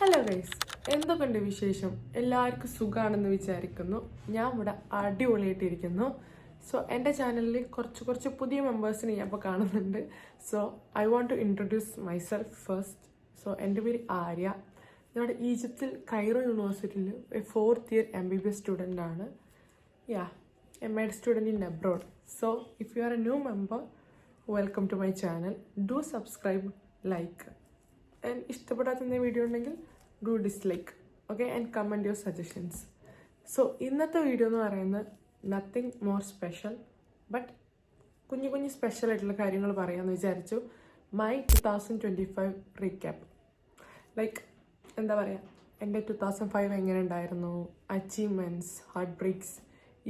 Hello guys, എന്തൊക്കെയുണ്ട് വിശേഷം? എല്ലാവർക്കും സുഖമാണെന്ന് വിചാരിക്കുന്നു. ഞാൻ ഇവിടെ അടിപൊളിയായിട്ടിരിക്കുന്നു. സോ എൻ്റെ ചാനലിൽ കുറച്ച് പുതിയ മെമ്പേഴ്സിനെ ഞാൻ ഇപ്പോൾ കാണുന്നുണ്ട്. So I want to introduce myself first. So എൻ്റെ പേര് ആര്യ. നമ്മുടെ ഈജിപ്തിൽ കൈറോ യൂണിവേഴ്സിറ്റിയിൽ 4th ഇയർ MBBS സ്റ്റുഡൻ്റ് ആണ്. MAD student in abroad. So if you are a new member, welcome to my channel. Do subscribe, like, and ഇഷ്ടപ്പെടാത്ത video ഉണ്ടെങ്കിൽ do dislike. Okay, and comment your suggestions. So ഇന്നത്തെ video എന്ന് പറയുന്നത് nothing more special, but കുഞ്ഞു special ആയിട്ടുള്ള കാര്യങ്ങൾ പറയാമെന്ന് വിചാരിച്ചു. My 2025 recap. ലൈക്ക് എന്താ പറയുക, എൻ്റെ 2005 എങ്ങനെ ഉണ്ടായിരുന്നു, അച്ചീവ്മെൻറ്റ്സ്, ഹാർട്ട് ബ്രേക്സ്,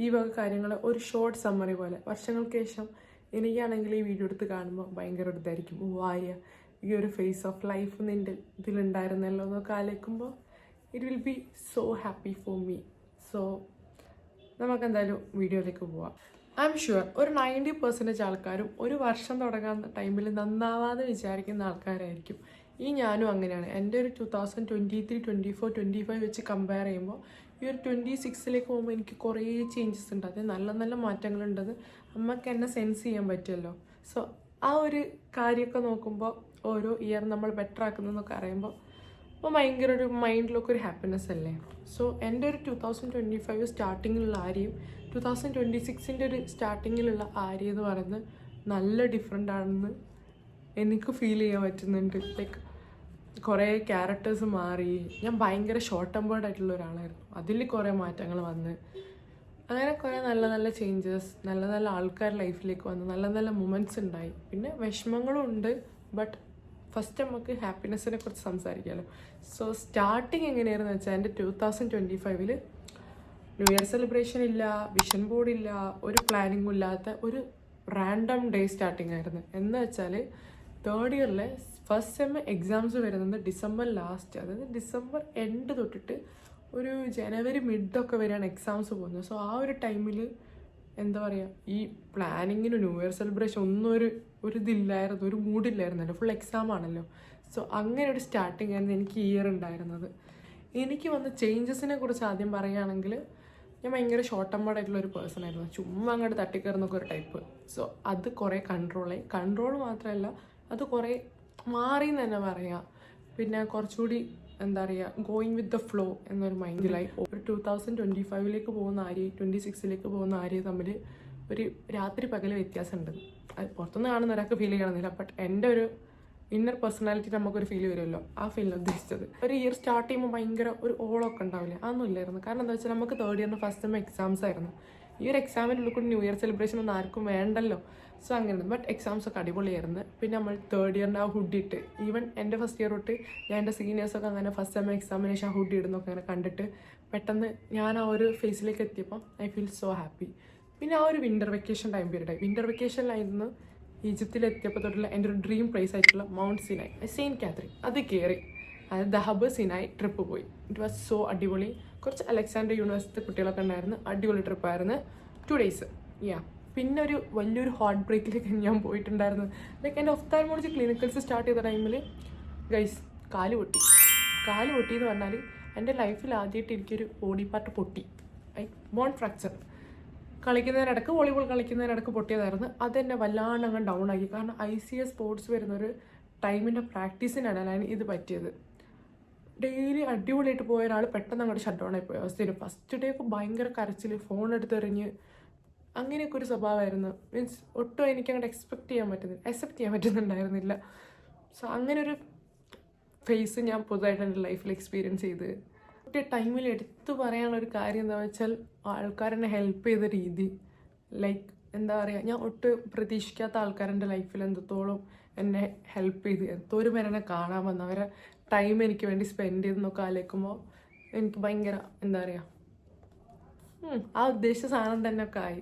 ഈ വക കാര്യങ്ങൾ ഒരു ഷോർട്ട് സമ്മറി പോലെ. വർഷങ്ങൾക്ക് ശേഷം എനിക്കാണെങ്കിൽ ഈ വീഡിയോ എടുത്ത് കാണുമ്പോൾ ഭയങ്കര ഒരു ഇതായിരിക്കും, ആര്യ ഈ ഒരു ഫേസ് ഓഫ് ലൈഫ് നിൻ്റെ ഇതിലുണ്ടായിരുന്നല്ലോ എന്നൊക്കെ ആലോചിക്കുമ്പോൾ it will be so happy for me. So നമുക്കെന്തായാലും വീഡിയോയിലേക്ക് പോവാം. ഐ എം ഷുവർ ഒരു 90% ആൾക്കാരും ഒരു വർഷം തുടങ്ങാൻ ടൈമിൽ നന്നാവാതെ വിചാരിക്കുന്ന ആൾക്കാരായിരിക്കും. ഈ ഞാനും അങ്ങനെയാണ്. എൻ്റെ ഒരു 2023, 24, 25 വെച്ച് കമ്പയർ ചെയ്യുമ്പോൾ ഈ ഒരു 26ലേക്ക് പോകുമ്പോൾ എനിക്ക് കുറേ ചേഞ്ചസ് ഉണ്ട്. അത് നല്ല നല്ല മാറ്റങ്ങളുണ്ടത് അമ്മക്ക് എന്നെ സെൻസ് ചെയ്യാൻ പറ്റുമല്ലോ. സോ ആ ഒരു കാര്യമൊക്കെ നോക്കുമ്പോൾ ഓരോ ഇയർ നമ്മൾ ബെറ്റർ ആക്കുന്നതെന്നൊക്കെ അറിയുമ്പോൾ അപ്പോൾ ഭയങ്കര ഒരു മൈൻഡിലൊക്കെ ഒരു ഹാപ്പിനെസ് അല്ലേ. സോ എൻ്റെ ഒരു 2025 സ്റ്റാർട്ടിങ്ങിലുള്ള ആര്യയും 2026 ഒരു സ്റ്റാർട്ടിങ്ങിലുള്ള ആര്യ എന്ന് പറയുന്നത് നല്ല ഡിഫറെൻ്റ് ആണെന്ന് എനിക്ക് ഫീൽ ചെയ്യാൻ പറ്റുന്നുണ്ട്. ലൈക്ക് കുറേ ക്യാരക്ടേഴ്സ് മാറി. ഞാൻ ഭയങ്കര ഷോർട്ട് ടെമ്പേർഡ് ആയിട്ടുള്ള ഒരാളായിരുന്നു. അതിൽ കുറേ മാറ്റങ്ങൾ വന്ന് അങ്ങനെ കുറേ നല്ല നല്ല ചേഞ്ചസ്, നല്ല നല്ല ആൾക്കാർ ലൈഫിലേക്ക് വന്ന് നല്ല നല്ല മൊമെൻറ്റ്സ് ഉണ്ടായി. പിന്നെ വിഷമങ്ങളും ഉണ്ട്, ബട്ട് ഫസ്റ്റ് നമുക്ക് ഹാപ്പിനെസ്സിനെ കുറിച്ച് സംസാരിക്കാമല്ലോ. സോ സ്റ്റാർട്ടിങ് എങ്ങനെയായിരുന്നു വെച്ചാൽ എൻ്റെ 2025 ന്യൂ ഇയർ സെലിബ്രേഷൻ ഇല്ല, വിഷൻ ബോർഡ് ഇല്ല, ഒരു പ്ലാനിങ്ങും ഇല്ലാത്ത ഒരു റാൻഡം ഡേ സ്റ്റാർട്ടിങ് ആയിരുന്നു. എന്ന് വെച്ചാൽ 3rd ഇയറിലെ ഫസ്റ്റ് സെം എക്സാംസ് വരുന്നത് ഡിസംബർ ലാസ്റ്റ്, അതായത് ഡിസംബർ എൻഡ് തൊട്ടിട്ട് ഒരു ജനുവരി മിഡൊക്കെ വരെയാണ് എക്സാംസ് പോകുന്നത്. സോ ആ ഒരു ടൈമിൽ എന്താ പറയുക, ഈ പ്ലാനിങ്ങിന് ന്യൂ ഇയർ സെലിബ്രേഷൻ ഒന്നും ഒരു ഇതില്ലായിരുന്നു, ഒരു മൂഡില്ലായിരുന്നല്ലോ, ഫുൾ എക്സാം ആണല്ലോ. സോ അങ്ങനെ ഒരു സ്റ്റാർട്ടിങ് ആയിരുന്നു എനിക്ക് ഇയർ ഉണ്ടായിരുന്നത്. എനിക്ക് വന്ന ചേഞ്ചസിനെ കുറിച്ച് ആദ്യം പറയുകയാണെങ്കിൽ ഞാൻ ഭയങ്കര ഷോർട്ട് ടെമ്പേർഡ് ആയിട്ടുള്ള ഒരു പേഴ്സൺ ആയിരുന്നു. ചുമ്മാ അങ്ങോട്ട് തട്ടിക്കയറുന്നൊക്കെ ഒരു ടൈപ്പ്. സോ അത് കുറേ കൺട്രോൾ മാത്രമല്ല, അത് കുറേ മാറി എന്ന് തന്നെ പറയാം. പിന്നെ കുറച്ചുകൂടി എന്താ പറയുക, ഗോയിങ് വിത്ത് ദ ഫ്ലോ എന്നൊരു മൈൻഡിലായി. ഒരു 2025ലേക്ക് പോകുന്ന ആര്യ 26ലേക്ക് പോകുന്ന ആര്യ തമ്മിൽ ഒരു രാത്രി പകൽ വ്യത്യാസമുണ്ട്. അത് പുറത്തുനിന്ന് കാണുന്ന ഒരാൾക്ക് ഫീൽ ചെയ്യണമെന്നില്ല, ബട്ട് എൻ്റെ ഒരു ഇന്നർ പേഴ്സണാലിറ്റി നമുക്കൊരു ഫീൽ വരുമല്ലോ, ആ ഫീലിന് ഉദ്ദേശിച്ചത്. ഒരു ഇയർ സ്റ്റാർട്ട് ചെയ്യുമ്പോൾ ഭയങ്കര ഒരു ഓളമൊക്കെ ഉണ്ടാവില്ല, അതൊന്നും ഇല്ലായിരുന്നു. കാരണം എന്താ വെച്ചാൽ നമുക്ക് 3rd ഇയറിന് ഫസ്റ്റ് സെം എക്സാംസ് ആയിരുന്നു. ഈ ഒരു എക്സാമിനുള്ളിൽ കൂടി ന്യൂ ഇയർ സെലിബ്രേഷൻ ഒന്നും ആർക്കും വേണ്ടല്ലോ. സോ അങ്ങനെ, ബട്ട് എക്സാംസ് ഒക്കെ അടിപൊളിയായിരുന്നു. പിന്നെ നമ്മൾ 3rd ഇയറിൻ്റെ ആ ഹുഡ് ഇട്ട്, ഈവൻ എൻ്റെ ഫസ്റ്റ് ഇയർ തൊട്ട് ഞാൻ എൻ്റെ സീനിയേഴ്സൊക്കെ അങ്ങനെ ഫസ്റ്റ് സെം എക്സാമിനേഷൻ ആ ഹുഡ് ഇടുന്നൊക്കെ അങ്ങനെ കണ്ടിട്ട് പെട്ടെന്ന് ഞാൻ ആ ഒരു ഫേസിലേക്ക് എത്തിയപ്പോൾ ഐ ഫീൽ സോ ഹാപ്പി. പിന്നെ ആ ഒരു വിൻ്റർ വെക്കേഷൻ ടൈം പീരീഡായി. വിൻ്റർ വെക്കേഷനിലായിരുന്നു ഈജിപ്തിലെത്തിയപ്പോൾ തൊട്ടുള്ള എൻ്റെ ഒരു ഡ്രീം പ്ലേസ് ആയിട്ടുള്ള മൗണ്ട് സിനായ്, സെയിൻറ്റ് കാത്തറിൻ, അത് കയറി. അതായത് ദഹബ് സിനായ് ട്രിപ്പ് പോയി. ഇറ്റ് വാസ് സോ അടിപൊളി. കുറച്ച് അലക്സാണ്ടർ യൂണിവേഴ്സിറ്റി കുട്ടികളൊക്കെ ഉണ്ടായിരുന്നു. അടിപൊളി ട്രിപ്പായിരുന്നു, 2 days. പിന്നെ ഒരു വലിയൊരു ഹാർട്ട് ബ്രേക്കിലേക്ക് ഞാൻ പോയിട്ടുണ്ടായിരുന്നു. ലൈക്ക് എൻ്റെ ഒഫ്താൽമോളജി ക്ലിനിക്കൽസ് സ്റ്റാർട്ട് ചെയ്ത ടൈമിൽ ഗൈസ് കാല് പൊട്ടി എന്ന് പറഞ്ഞാൽ എൻ്റെ ലൈഫിൽ ആദ്യമായിട്ട് എനിക്കൊരു ബോഡി പാർട്ട് പൊട്ടി. Bone fracture. കളിക്കുന്നതിനിടക്ക്, വോളിബോൾ കളിക്കുന്നതിനിടക്ക് പൊട്ടിയതായിരുന്നു. അതെന്നെ വല്ലാണ്ട് അങ്ങ് ഡൗൺ ആക്കി. കാരണം ICS സ്പോർട്സ് വരുന്നൊരു ടൈമിൻ്റെ പ്രാക്ടീസിനിടയിലാണ് ഇത് പറ്റിയത്. ഡെയിലി അടിപൊളിയായിട്ട് പോയ ഒരാൾ പെട്ടെന്ന് അങ്ങോട്ട് ഷട്ട് ഡൗൺ ആയിപ്പോയി അവസ്ഥയിൽ. ഫസ്റ്റ് ഡേ ഒക്കെ ഭയങ്കര കരച്ചിൽ, ഫോൺ എടുത്തെറിഞ്ഞ് അങ്ങനെയൊക്കെ ഒരു സ്വഭാവമായിരുന്നു. മീൻസ് ഒട്ടും എനിക്ക് അങ്ങോട്ട് അക്സെപ്റ്റ് ചെയ്യാൻ പറ്റുന്നുണ്ടായിരുന്നില്ല. സോ അങ്ങനെ ഒരു ഫേസ് ഞാൻ പുതുതായിട്ട് എൻ്റെ ലൈഫിൽ എക്സ്പീരിയൻസ് ചെയ്ത്. ഒറ്റ ടൈമിൽ എടുത്തു പറയാനുള്ളൊരു കാര്യം എന്താ വെച്ചാൽ ആൾക്കാരെന്നെ ഹെൽപ്പ് ചെയ്ത രീതി. ലൈക്ക് എന്താ പറയുക, ഞാൻ ഒട്ടും പ്രതീക്ഷിക്കാത്ത ആൾക്കാരെൻ്റെ ലൈഫിൽ എന്തോളം എന്നെ ഹെൽപ്പ് ചെയ്ത്, എന്തോരം പേരെ എന്നെ കാണാൻ വന്ന് അവരെ ടൈം എനിക്ക് വേണ്ടി സ്പെൻഡ് ചെയ്തെന്നൊക്കെ ആലോചിക്കുമ്പോൾ എനിക്ക് ഭയങ്കര എന്താ പറയുക, ആ ഉദ്ദേശിച്ച സാധനം തന്നെ ഒക്കെ ആയി.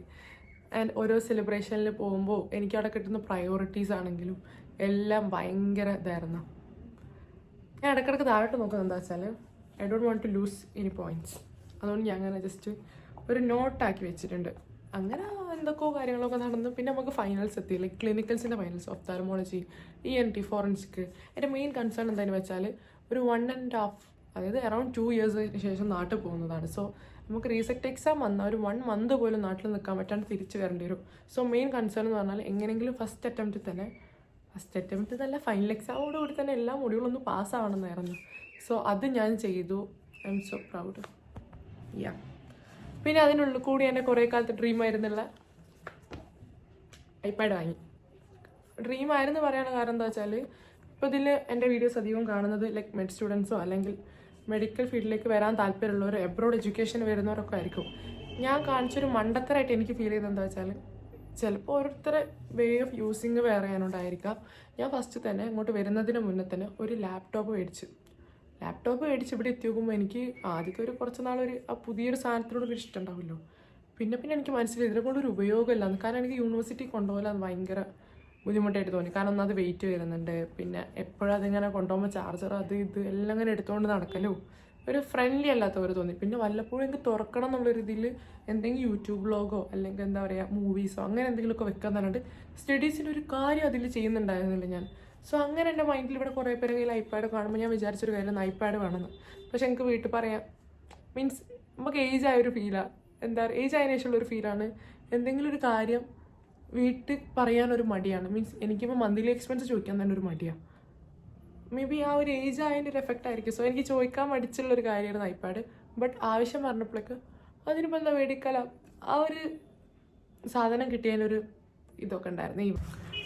ആൻഡ് ഓരോ സെലിബ്രേഷനിൽ പോകുമ്പോൾ എനിക്ക് അവിടെ കിട്ടുന്ന പ്രയോറിറ്റീസ് ആണെങ്കിലും എല്ലാം ഭയങ്കര ഇതായിരുന്നു. ഞാൻ ഇടയ്ക്കിടയ്ക്ക് താഴോട്ട് നോക്കുന്നത് എന്താ വെച്ചാൽ I don't want to lose any points. അതുകൊണ്ട് ഞാൻ അങ്ങനെ ജസ്റ്റ് ഒരു നോട്ടാക്കി വെച്ചിട്ടുണ്ട്. അങ്ങനെ എന്തൊക്കെയോ കാര്യങ്ങളൊക്കെ നടന്നു. പിന്നെ നമുക്ക് ഫൈനൽസ് എത്തി, ലൈക്ക് ക്ലിനിക്കൽസിൻ്റെ ഫൈനൽസ്, ഒഫ്താൽമോളജി, ENT, ഫോറൻസിക്. എൻ്റെ മെയിൻ കൺസേൺ എന്താണെന്ന് വെച്ചാൽ ഒരു 1.5 അതായത് അറൗണ്ട് 2 ഇയേഴ്സിന് ശേഷം നാട്ടിൽ പോകുന്നതാണ്. സോ നമുക്ക് റീസെറ്റ് എക്സാം വന്ന ഒരു 1 മന്ത് പോലും നാട്ടിൽ നിൽക്കാൻ പറ്റാണ്ട് തിരിച്ച് വരേണ്ടി വരും. സോ മെയിൻ കൺസേൺ എന്ന് പറഞ്ഞാൽ എങ്ങനെയെങ്കിലും ഫസ്റ്റ് അറ്റംപ്റ്റ് തന്നെ ഫൈനൽ എക്സാമോടുകൂടി തന്നെ എല്ലാ മൊഡ്യൂളൊന്നും പാസ്സാവണമെന്നായിരുന്നു. സോ അത് ഞാൻ ചെയ്തു. I'm so proud. Yeah, പിന്നെ അതിനുള്ളിൽ കൂടി എൻ്റെ കുറേ കാലത്ത് ഡ്രീം ആയിരുന്നുള്ള ഐപാഡ് വാങ്ങി. ഡ്രീം ആയിരുന്നു പറയാനുള്ള കാരണം എന്താ വെച്ചാൽ, ഇപ്പോൾ ഇതിൽ എൻ്റെ വീഡിയോസ് അധികം കാണുന്നത് ലൈക്ക് മെഡ് സ്റ്റുഡൻസോ അല്ലെങ്കിൽ മെഡിക്കൽ ഫീൽഡിലേക്ക് വരാൻ താല്പര്യമുള്ളവർ, എബ്രോഡ് എഡ്യൂക്കേഷൻ വരുന്നവരൊക്കെ ആയിരിക്കും. ഞാൻ കാണിച്ചൊരു മണ്ടത്തരായിട്ട് എനിക്ക് ഫീൽ ചെയ്തത് എന്താ വെച്ചാൽ, ചിലപ്പോൾ ഓരോരുത്തരെ വേ ഓഫ് യൂസിങ് വേറെ ഞാനുണ്ടായിരിക്കാം. ഞാൻ ഫസ്റ്റ് തന്നെ ഇങ്ങോട്ട് വരുന്നതിന് മുന്നേ തന്നെ ഒരു ലാപ്ടോപ്പ് മേടിച്ച് ഇവിടെ എത്തി നോക്കുമ്പോൾ എനിക്ക് ആദ്യത്തെ ഒരു കുറച്ച് നാളൊരു ആ പുതിയൊരു സാധനത്തിനോട് ഒരു ഇഷ്ടം ഉണ്ടാവുമല്ലോ. പിന്നെ എനിക്ക് മനസ്സിലായി ഇതിനെ കൊണ്ടൊരു ഉപയോഗമില്ലാന്ന്. കാരണം എനിക്ക് യൂണിവേഴ്സിറ്റി കൊണ്ടുപോകാൻ ഭയങ്കര ബുദ്ധിമുട്ടായിട്ട് തോന്നി. കാരണം ഒന്നത് വെയിറ്റ് വരുന്നുണ്ട്, പിന്നെ എപ്പോഴും അതിങ്ങനെ കൊണ്ടുപോകുമ്പോൾ ചാർജർ അത് ഇത് എല്ലാം ഇങ്ങനെ എടുത്തുകൊണ്ട് നടക്കലോ ഒരു ഫ്രണ്ട്ലി അല്ലാത്തവർ തോന്നി. പിന്നെ വല്ലപ്പോഴും എനിക്ക് തുറക്കണം എന്നുള്ളൊരു ഇതിൽ എന്തെങ്കിലും യൂട്യൂബ് വ്ളോഗോ അല്ലെങ്കിൽ എന്താ പറയുക മൂവീസോ അങ്ങനെ എന്തെങ്കിലുമൊക്കെ വെക്കാൻ തന്നിട്ട് സ്റ്റഡീസിനൊരു കാര്യം അതിൽ ചെയ്യുന്നുണ്ടായിരുന്നില്ല ഞാൻ. സോ അങ്ങനെ എൻ്റെ മൈൻഡിൽ ഇവിടെ കുറേ പേരെ കയ്യിൽ ഐപാഡ് കാണുമ്പോൾ ഞാൻ വിചാരിച്ചൊരു കാര്യം ഐപാഡ് വേണമെന്ന്. പക്ഷെ എനിക്ക് വീട്ടിൽ പറയാം, മീൻസ് നമുക്ക് ഏജ് ആയൊരു ഫീലാണ്, എന്താ പറയുക ഏജ് ആയതിനു ശേഷമുള്ളൊരു ഫീലാണ്. എന്തെങ്കിലും ഒരു കാര്യം വീട്ടിൽ പറയാനൊരു മടിയാണ്. മീൻസ് എനിക്കിപ്പോൾ മന്ത്ലി എക്സ്പെൻസ് ചോദിക്കാൻ തന്നെ ഒരു മടിയാണ്. മേ ബി ആ ഒരു ഏജ് ആയതിൻ്റെ ഒരു എഫക്റ്റ് ആയിരിക്കും. സോ എനിക്ക് ചോദിക്കാൻ മടിച്ചുള്ളൊരു കാര്യമായിരുന്നു ഐപാഡ്. ബട്ട് ആവശ്യം പറഞ്ഞപ്പോഴേക്ക് അതിനിപ്പോൾ എന്താ മേടിക്കാല ആ ഒരു സാധനം കിട്ടിയതിനൊരു ഇതൊക്കെ ഉണ്ടായിരുന്നു. ഈ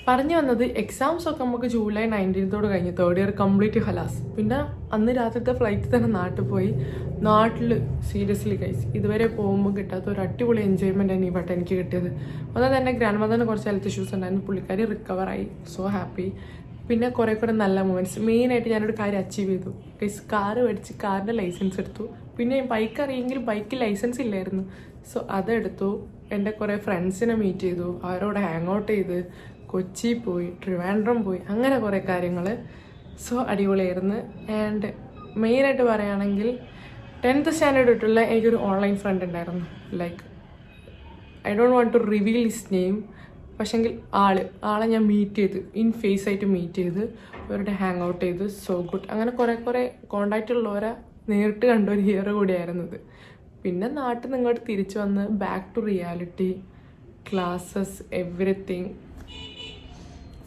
പറഞ്ഞു വന്നത് എക്സാംസ് ഒക്കെ നമുക്ക് ജൂലൈ 19 കഴിഞ്ഞ് 3rd ഇയർ കംപ്ലീറ്റ് ഹലാസ്. പിന്നെ അന്ന് രാത്രിത്തെ ഫ്ലൈറ്റിൽ തന്നെ നാട്ടിൽ പോയി. നാട്ടിൽ സീരിയസ്ലി ഗൈസ് ഇതുവരെ പോകുമ്പോൾ കിട്ടാത്ത ഒരു അടിപൊളി എൻജോയ്മെൻ്റ് ആണ് ഈ വട്ടം എനിക്ക് കിട്ടിയത്. ഒന്നും തന്നെ ഗ്രാൻഡ് മദറിന് കുറച്ച് ഹെൽത്ത് ഇഷ്യൂസ് ഉണ്ടായിരുന്നു, പുള്ളിക്കാരി റിക്കവറായി, സോ ഹാപ്പി. പിന്നെ കുറേ നല്ല മൊമെൻറ്റ്സ്. മെയിനായിട്ട് ഞാനൊരു കാര്യം അച്ചീവ് ചെയ്തു ഗൈസ്. കാറ് മേടിച്ച് കാറിൻ്റെ ലൈസൻസ് എടുത്തു. പിന്നെ ബൈക്ക് അറിയെങ്കിലും ബൈക്ക് ലൈസൻസ് ഇല്ലായിരുന്നു, സോ അതെടുത്തു. എൻ്റെ കുറേ ഫ്രണ്ട്സിനെ മീറ്റ് ചെയ്തു, അവരോട് ഹാങ് ഔട്ട് ചെയ്ത് കൊച്ചി പോയി, ട്രിവാൻഡ്രം പോയി, അങ്ങനെ കുറേ കാര്യങ്ങൾ. സോ അടിപൊളിയായിരുന്നു. ആൻഡ് മെയിനായിട്ട് പറയുകയാണെങ്കിൽ 10th സ്റ്റാൻഡേർഡ് തൊട്ടുള്ള എനിക്കൊരു ഓൺലൈൻ ഫ്രണ്ട് ഉണ്ടായിരുന്നു. Like I don't want to reveal his name. പക്ഷെങ്കിൽ ആളെ ഞാൻ മീറ്റ് ചെയ്ത് ഇൻ ഫേസ് ആയിട്ട് മീറ്റ് ചെയ്ത് അവരുടെ ഹാങ് ഔട്ട് ചെയ്ത്. So good. അങ്ങനെ കുറേ കോണ്ടാക്റ്റ് ഉള്ളവരെ നേരിട്ട് കണ്ട ഒരു ഇയർ കൂടിയായിരുന്നത്. പിന്നെ നാട്ടിൽ നിന്ന് ഇങ്ങോട്ട് തിരിച്ചു വന്ന് back to reality, classes, everything.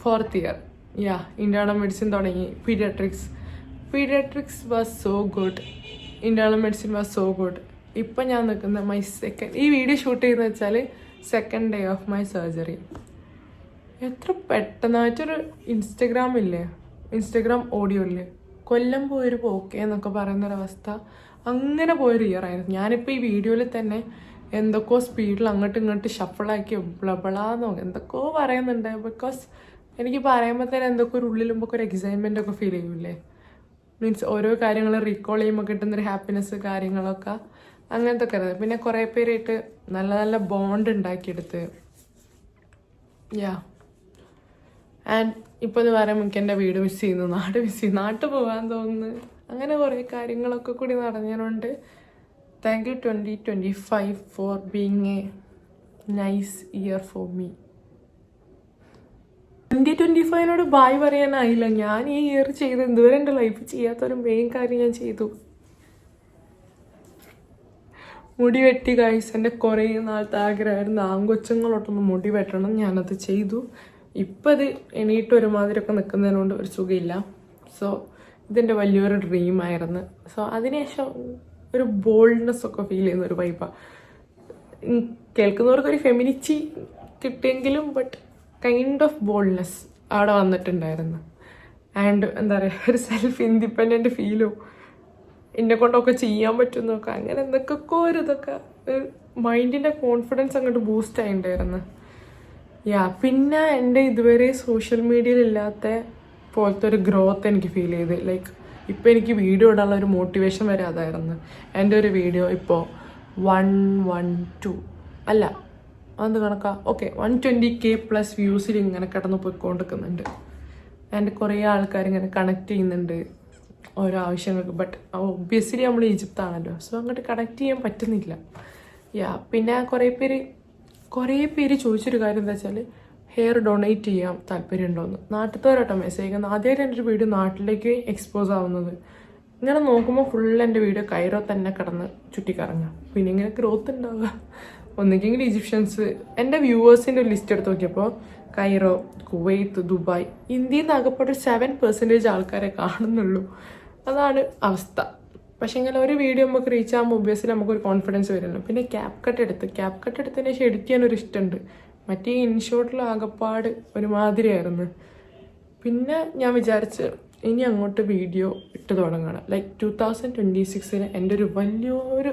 4th year internal medicine തുടങ്ങി. Paediatrics was so good. Internal medicine was so good. ഇപ്പം ഞാൻ നിൽക്കുന്ന മൈ ഈ വീഡിയോ ഷൂട്ട് ചെയ്യുന്നത് വെച്ചാൽ 2nd day of my surgery. എത്ര പെട്ടെന്നായിട്ടൊരു ഇൻസ്റ്റഗ്രാം ഓഡിയോ ഇല്ലേ, കൊല്ലം പോയൊരു പോക്കേ എന്നൊക്കെ പറയുന്നൊരവസ്ഥ. അങ്ങനെ പോയൊരു ഇയർ ആയിരുന്നു. ഞാനിപ്പോൾ ഈ വീഡിയോയിൽ തന്നെ എന്തൊക്കെയോ സ്പീഡിൽ അങ്ങോട്ടും ഇങ്ങോട്ട് ഷഫിളാക്കി ബ്ലബിളാന്നോ എന്തൊക്കെയോ പറയുന്നുണ്ട്. ബിക്കോസ് എനിക്ക് പറയുമ്പോൾ തന്നെ എന്തൊക്കെ ഒരു ഉള്ളിലുമ്പോൾ ഒരു എക്സൈറ്റ്മെൻ്റ് ഒക്കെ ഫീൽ ചെയ്യൂലേ. മീൻസ് ഓരോ കാര്യങ്ങൾ റീകോൾ ചെയ്യുമ്പോൾ കിട്ടുന്നൊരു ഹാപ്പിനെസ് കാര്യങ്ങളൊക്കെ അങ്ങനത്തെ ഒക്കെ അറിയാം. പിന്നെ കുറേ പേരായിട്ട് നല്ല ബോണ്ട് ഉണ്ടാക്കിയെടുത്ത്. ആൻഡ് ഇപ്പോൾ എന്ന് പറയുമ്പോൾ എനിക്ക് എൻ്റെ വീട് മിസ് ചെയ്യുന്നു, നാട്ടിൽ പോകാൻ തോന്നുന്നു. അങ്ങനെ കുറേ കാര്യങ്ങളൊക്കെ കൂടി നടന്നതുകൊണ്ട് thank you 2025 for being a nice year for me. 2025 bye പറയാനായില്ല. ഞാൻ ഈ ഇയർ ചെയ്ത് ഇതുവരെ എൻ്റെ ലൈഫ് ചെയ്യാത്തൊരു മെയിൻ കാര്യം ഞാൻ ചെയ്തു. മുടി വെട്ടി ഗൈസ്. എൻ്റെ കുറേ നാളത്തെ ആഗ്രഹമായിരുന്നു ആങ്കൊച്ചുങ്ങളോട്ടൊന്ന് മുടി വെട്ടണം. ഞാനത് ചെയ്തു. ഇപ്പം അത് എണീട്ട് ഒരുമാതിരിയൊക്കെ നിൽക്കുന്നതിനോണ്ട് ഒരു സുഖമില്ല. സോ ഇതെൻ്റെ വലിയൊരു ഡ്രീമായിരുന്നു. സോ അതിനുശേഷം ഒരു ബോൾഡ്നെസ് ഒക്കെ ഫീൽ ചെയ്യുന്ന ഒരു വൈബാണ്. കേൾക്കുന്നവർക്കൊരു ഫെമിനിറ്റി കിട്ടിയെങ്കിലും ബട്ട് കൈൻഡ് ഓഫ് ബോൾഡ്നെസ് അവിടെ വന്നിട്ടുണ്ടായിരുന്നു. ആൻഡ് എന്താ പറയുക, ഒരു സെൽഫ് ഇൻഡിപെൻഡൻറ്റ് ഫീലും എന്നെ കൊണ്ടൊക്കെ ചെയ്യാൻ പറ്റുന്നൊക്കെ അങ്ങനെ എന്തൊക്കെയൊക്കെ ഒരു ഇതൊക്കെ മൈൻഡിൻ്റെ കോൺഫിഡൻസ് അങ്ങോട്ട് ബൂസ്റ്റ് ആയിട്ടുണ്ടായിരുന്നു. പിന്നെ എൻ്റെ ഇതുവരെ സോഷ്യൽ മീഡിയയിൽ ഇല്ലാത്ത പോലത്തെ ഒരു ഗ്രോത്ത് എനിക്ക് ഫീൽ ചെയ്ത്. ലൈക്ക് ഇപ്പോൾ എനിക്ക് വീഡിയോ ഇടാനുള്ള ഒരു മോട്ടിവേഷൻ വരെ അതായിരുന്നു. എൻ്റെ ഒരു വീഡിയോ ഇപ്പോൾ 112 അല്ല അത് കണക്കാ 120K+ വ്യൂസിൽ ഇങ്ങനെ കിടന്ന് പോയിക്കൊണ്ടിരിക്കുന്നുണ്ട്. ആൻഡ് കുറേ ആൾക്കാർ ഇങ്ങനെ കണക്ട് ചെയ്യുന്നുണ്ട് ഓരോ ആവശ്യങ്ങൾക്ക്. ബട്ട് ഒബ്വിയസ്ലി നമ്മൾ ഈജിപ്താണല്ലോ, സോ അങ്ങോട്ട് കണക്ട് ചെയ്യാൻ പറ്റുന്നില്ല. പിന്നെ കുറേ പേര് ചോദിച്ചൊരു കാര്യം എന്താ വെച്ചാൽ ഹെയർ ഡൊണേറ്റ് ചെയ്യാൻ താല്പര്യമുണ്ടോയെന്ന്. നാട്ടിലത്തോരോട്ടോ മെസ്സേജ് അയക്കുന്നത്. ആദ്യമായിട്ട് എൻ്റെ ഒരു വീഡിയോ നാട്ടിലേക്ക് എക്സ്പോസ് ആവുന്നത്. ഇങ്ങനെ നോക്കുമ്പോൾ ഫുൾ എൻ്റെ വീഡിയോ കൈറോ തന്നെ കിടന്ന് ചുറ്റിക്കറങ്ങുക. പിന്നെ ഇങ്ങനെ ഗ്രോത്ത് ഉണ്ടാവുക. ഒന്നുകിൽ ഈജിപ്ഷ്യൻസ്. എൻ്റെ വ്യൂവേഴ്സിൻ്റെ ഒരു ലിസ്റ്റ് എടുത്ത് നോക്കിയപ്പോൾ കൈറോ, കുവൈത്ത്, ദുബായ്, ഇന്ത്യയിൽ നിന്ന് ആകെപ്പെട്ട 7% ആൾക്കാരെ കാണുന്നുള്ളൂ. അതാണ് അവസ്ഥ. പക്ഷേ ഇങ്ങനെ ഒരു വീഡിയോ നമുക്ക് റീച്ച് ആകുമ്പോൾ ഒബ്വിയസ്ലി നമുക്കൊരു കോൺഫിഡൻസ് വരുമല്ലോ. പിന്നെ ക്യാപ് കട്ട് എടുത്തതിന് ശേഷം എഡിറ്റ് ചെയ്യാനൊരു ഇഷ്ടമുണ്ട്. മറ്റേ ഇൻഷോട്ടിൽ ആകപ്പാട് ഒരുമാതിരിയായിരുന്നു. പിന്നെ ഞാൻ വിചാരിച്ച് ഇനി അങ്ങോട്ട് വീഡിയോ ഇട്ട് തുടങ്ങണം. ലൈക്ക് 2026 എൻ്റെ ഒരു വലിയൊരു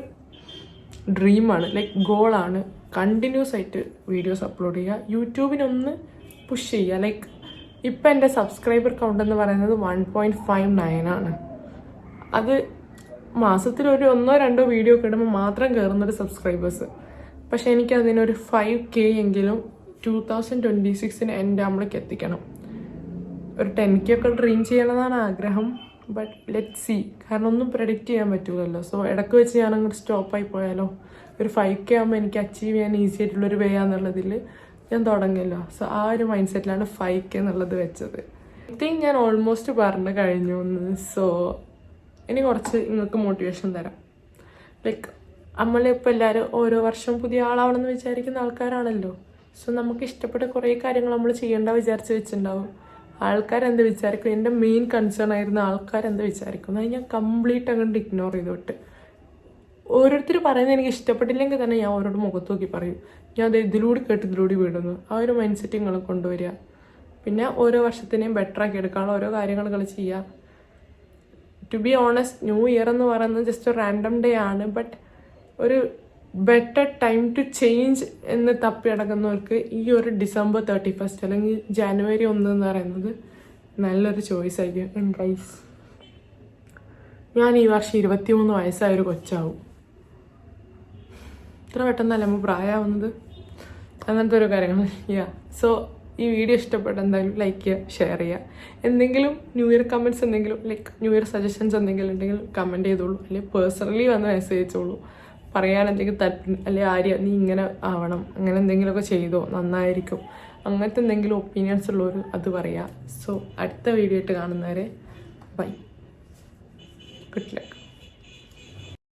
ഡ്രീമാണ്, ലൈക്ക് ഗോളാണ് കണ്ടിന്യൂസ് ആയിട്ട് വീഡിയോസ് അപ്ലോഡ് ചെയ്യുക, യൂട്യൂബിനൊന്ന് പുഷ് ചെയ്യുക. ലൈക്ക് ഇപ്പം എൻ്റെ സബ്സ്ക്രൈബർ കൗണ്ട് എന്ന് പറയുന്നത് 1.59 ആണ്. അത് മാസത്തിൽ ഒരു 1-2 വീഡിയോ ഒക്കെ ഇടുമ്പോൾ മാത്രം കയറുന്നൊരു സബ്സ്ക്രൈബേഴ്സ്. പക്ഷേ എനിക്കതിനൊരു 5K എങ്കിലും 2026 എൻ്റെ നമ്മൾക്ക് എത്തിക്കണം. ഒരു 10K ഒക്കെ ഡ്രീം ചെയ്യണമെന്നാണ് ആഗ്രഹം. But let see. കാരണം ഒന്നും പ്രെഡിക്റ്റ് ചെയ്യാൻ പറ്റൂലല്ലോ. സോ ഇടയ്ക്ക് വെച്ച് ഞാൻ അങ്ങോട്ട് സ്റ്റോപ്പായി പോയാലോ. ഒരു 5K ആകുമ്പോൾ എനിക്ക് അച്ചീവ് ചെയ്യാൻ ഈസി ആയിട്ടുള്ളൊരു വേ ആണെന്നുള്ളതിൽ ഞാൻ തുടങ്ങിയല്ലോ. സോ ആ ഒരു മൈൻഡ് സെറ്റിലാണ് 5K എന്നുള്ളത് വെച്ചത്. ഐ തിങ്ക് ഞാൻ ഓൾമോസ്റ്റ് പറഞ്ഞു കഴിഞ്ഞു എന്ന്. സോ ഇനി കുറച്ച് നിങ്ങൾക്ക് മോട്ടിവേഷൻ തരാം. ലൈക്ക് നമ്മളിപ്പോൾ എല്ലാവരും ഓരോ വർഷം പുതിയ ആളാവണമെന്ന് വിചാരിക്കുന്ന ആൾക്കാരാണല്ലോ. സോ നമുക്ക് ഇഷ്ടപ്പെട്ട കുറേ കാര്യങ്ങൾ നമ്മൾ ചെയ്യേണ്ട വിചാരിച്ച് വെച്ചിട്ടുണ്ടാവും. ആൾക്കാരെന്ത് വിചാരിക്കും, എൻ്റെ മെയിൻ കൺസേൺ ആയിരുന്ന ആൾക്കാരെന്ത് വിചാരിക്കും, അത് ഞാൻ കംപ്ലീറ്റ് അങ്ങോട്ട് ഇഗ്നോർ ചെയ്തോട്ട്. ഓരോരുത്തർ പറയുന്നത് എനിക്ക് ഇഷ്ടപ്പെട്ടില്ലെങ്കിൽ തന്നെ ഞാൻ അവരോട് മുഖത്ത് നോക്കി പറയും, ഞാൻ അത് ഇതിലൂടെ കേട്ട് ഇതിലൂടെ വിടുന്നു. ആ ഒരു മൈൻഡ് സെറ്റ് നിങ്ങൾ കൊണ്ടുവരിക. പിന്നെ ഓരോ വർഷത്തിനെയും ബെറ്റർ ആക്കി എടുക്കാനുള്ള ഓരോ കാര്യങ്ങൾ ചെയ്യുക. To be honest, new year എന്ന് പറയുന്നത് ജസ്റ്റ് ഒരു റാൻഡം ഡേ ആണ്. ബട്ട് ഒരു ബെറ്റർ ടൈം ടു ചേഞ്ച് എന്ന് തപ്പി അടക്കുന്നവർക്ക് ഈ ഒരു December 31 അല്ലെങ്കിൽ January 1 എന്ന് പറയുന്നത് നല്ലൊരു ചോയ്സ് ആയിരിക്കും. ഗൈസ്, ഞാൻ ഈ വർഷം 23 വയസ്സായൊരു കൊച്ചാവും. ഇത്ര പെട്ടെന്നല്ല നമ്മൾ പ്രായമാവുന്നത്. അങ്ങനത്തെ ഒരു കാര്യങ്ങൾ. സോ ഈ വീഡിയോ ഇഷ്ടപ്പെട്ട എന്തായാലും ലൈക്ക് ചെയ്യുക, ഷെയർ ചെയ്യുക. എന്തെങ്കിലും ന്യൂ ഇയർ കമൻറ്റ്സ് എന്തെങ്കിലും ലൈക്ക് ന്യൂ ഇയർ സജഷൻസ് എന്തെങ്കിലും ഉണ്ടെങ്കിൽ കമൻറ്റ് ചെയ്തോളൂ, അല്ലെങ്കിൽ പേഴ്സണലി വന്ന് മെസ്സേജ് അയച്ചോളൂ. പറയാൻ എന്തെങ്കിലും താല്പര്യം, അല്ലെങ്കിൽ ആര്യ നീ ഇങ്ങനെ ആവണം, അങ്ങനെ എന്തെങ്കിലുമൊക്കെ ചെയ്തോ നന്നായിരിക്കും, അങ്ങനത്തെ എന്തെങ്കിലും ഒപ്പീനിയൻസ് ഉള്ളവർ അത് പറയുക. സോ അടുത്ത വീഡിയോ ആയിട്ട് കാണുന്നവരെ ബൈ, ഗുഡ് ലക്ക്.